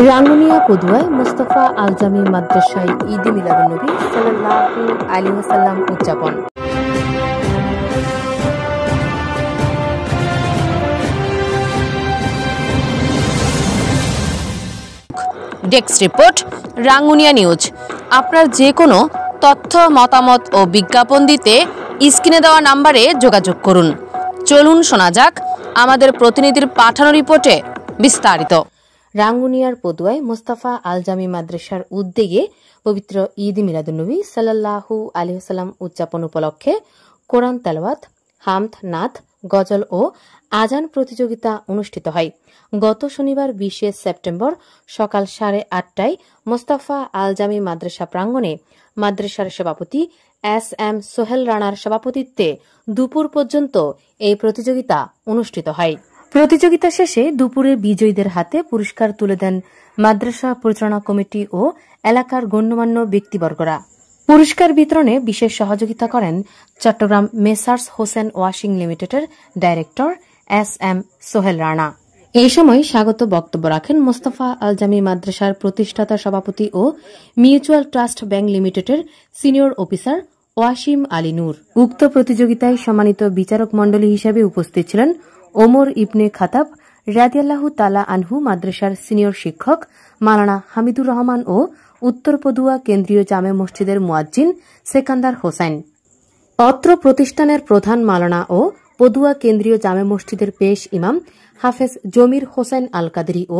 রাঙ্গুনিয়া পদুয়ায় মোস্তফা আলজামি মাদ্রাসায় ঈদে মিলাদুন্নবী সাল্লাল্লাহু আলাইহি ওয়াসাল্লাম উদযাপন। Desk report, Rangunia news. আপনার যে কোনো তথ্য, মতামত ও বিজ্ঞাপন দিতে স্ক্রিনে দেওয়া নম্বরে যোগাযোগ করুন। চলুন শোনা যাক আমাদের প্রতিনিধির পাঠানো রিপোর্টে বিস্তারিত। রাঙ্গুনিয়ার পদুয়ায় মোস্তফা আলজামি মাদ্রাসার উদ্যোগে পবিত্র ঈদ মিলাদুন্নবী সাল্লাল্লাহু আলাইহি ওয়াসাল্লাম উদযাপন উপলক্ষে কোরআন তেলাওয়াত, হামদ, নাত, গজল ও আজান প্রতিযোগিতা অনুষ্ঠিত হয়। গত শনিবার 20 সেপ্টেম্বর সকাল 8:30টায় মোস্তফা আলজামি মাদ্রাসা প্রাঙ্গণে মাদ্রাসার সভাপতি SM সোহেল রানার সভাপতিত্বে দুপুর পর্যন্ত এই প্রতিযোগিতা অনুষ্ঠিত হয়। প্রতিযোগিতা শেষে দুপুরে বিজয়ীদের হাতে পুরস্কার তুলে দেন মাদ্রাসা পরিচালনা কমিটি ও এলাকার গণ্যমান্য ব্যক্তিবর্গরা। পুরস্কার বিতরণে বিশেষ সহযোগিতা করেন চট্টগ্রাম মেসার্স হোসেন ওয়াশিং লিমিটেডের ডাইরেক্টর SM সোহেল রানা। এই সময় স্বাগত বক্তব্য রাখেন মোস্তফা আলজামি মাদ্রাসার প্রতিষ্ঠাতা সভাপতি ও মিউচুয়াল ট্রাস্ট ব্যাংক লিমিটেডের সিনিয়র অফিসার ওয়াসিম আলী নূর। উক্ত প্রতিযোগিতায় সম্মানিত বিচারক মণ্ডলী হিসেবে উপস্থিত ছিলেন ওমর ইবনে খাতাব রাদিয়াল্লাহু তাআলা আনহু, মাদ্রাসার সিনিয়র শিক্ষক মাওলানা হামিদুর রহমান ও উত্তর পদুয়া কেন্দ্রীয় জামে মসজিদের মুয়াজ্জিন সেকান্দার হোসেন। অত্র প্রতিষ্ঠানের প্রধান মাওলানা ও পদুয়া কেন্দ্রীয় জামে মসজিদের পেশ ইমাম হাফেজ জমির হোসেন আল কাদেরী ও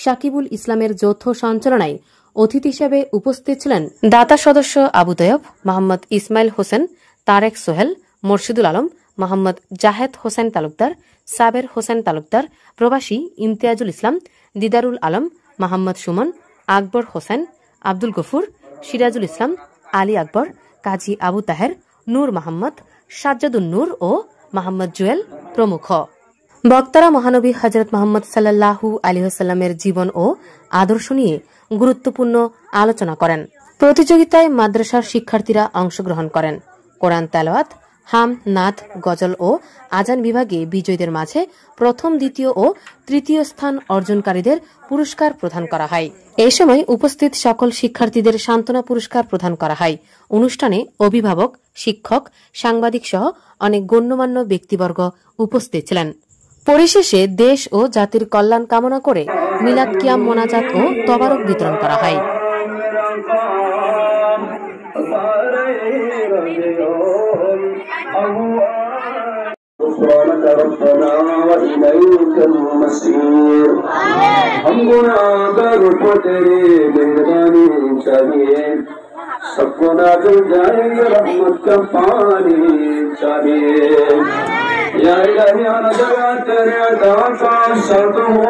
সাকিবুল ইসলামের যৌথ সঞ্চালনায় অতিথি হিসেবে উপস্থিত ছিলেন দাতা সদস্য আবু তৈয়ব, মোহাম্মদ ইসমাইল হোসেন, তারেক সোহেল, মোর্শেদুল আলম, মোহাম্মদ জাহেদ হোসেন তালুকদার, সাবের হোসেন তালুকদার, প্রবাসী ইমতিয়াজুল ইসলাম, দিদারুল আলম, মোহাম্মদ সুমন, আকবর হোসেন, আব্দুল গফুর, সিরাজুল ইসলাম, আলী আকবর, কাজী আবু তাহের, নূর মোহাম্মদ, সাজ্জাদুন নূর ও মোহাম্মদ জুয়েল প্রমুখ। বক্তারা মহানবী হযরত মুহাম্মদ সাল্লাল্লাহু আলাইহি ওয়াসাল্লামের জীবন ও আদর্শ নিয়ে গুরুত্বপূর্ণ আলোচনা করেন। প্রতিযোগিতায় মাদ্রাসার শিক্ষার্থীরা অংশগ্রহণ করেন। কোরআন তেলাওয়াত, হাম, নাত, গজল ও আজান বিভাগে বিজয়ীদের মাঝে প্রথম, দ্বিতীয় ও তৃতীয় স্থান অর্জনকারীদের পুরস্কার প্রদান করা হয়। এ সময় উপস্থিত সকল শিক্ষার্থীদের সান্ত্বনা পুরস্কার প্রদান করা হয়। অনুষ্ঠানে অভিভাবক, শিক্ষক, সাংবাদিক সহ অনেক গণ্যমান্য ব্যক্তিবর্গ উপস্থিত ছিলেন। পরিশেষে দেশ ও জাতির কল্যাণ কামনা করে মিলাদ কিয়াম, মোনাজাত ও তবারক বিতরণ করা হয়। सबको नाज़िल जाएंगे रहमत का पानी चाहिए। या इलाही हर जगह तेरे अता का शर्त हो।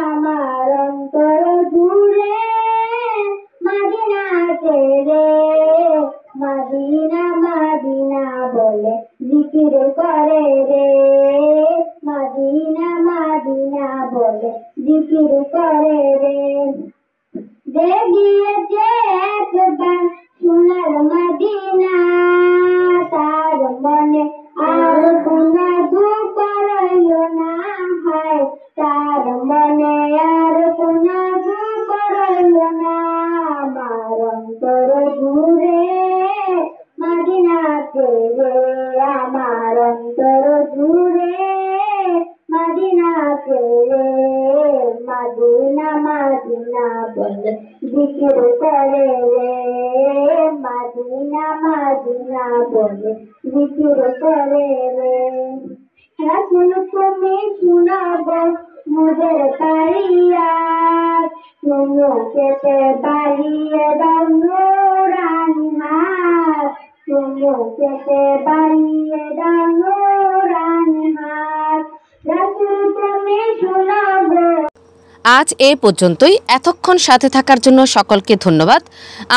আমার অন্তর জুড়ে মদিনাতে রে মদিনা মদিনা বলে জিকির করে রে মদিনা মদিনা বলে জিকির করে রে যে গিয়েছে একবার সোনার মদিনা তার মনে আর কোনো দুঃখ রইল না হয় তার মনে আর কোনো দুঃখ রইল না আমার অন্তর জুড়ে মদিনাতে রে আমার অন্তর জুড়ে মদিনাতে রে মদিনা মদিনা বলে জিকির করে রে মদিনা মদিনা বলে জিকির করে রে রাসূল তুমি শোনাবো মুদের তারিয়াত তুমিও পেতে বাড়িয়ে দাও নূরানি হাত তুমিও পেতে বাড়িয়ে দাও নূরানি হাত রাসূল তুমি শোনাবো। আজ এ পর্যন্তই। এতক্ষণ সাথে থাকার জন্য সকলকে ধন্যবাদ।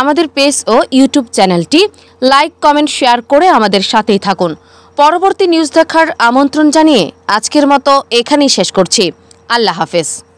আমাদের পেজ ও ইউটিউব চ্যানেলটি লাইক, কমেন্ট, শেয়ার করে আমাদের সাথেই থাকুন। পরবর্তী নিউজ দেখার আমন্ত্রণ জানিয়ে আজকের মতো এখানেই শেষ করছি। আল্লাহ হাফেজ।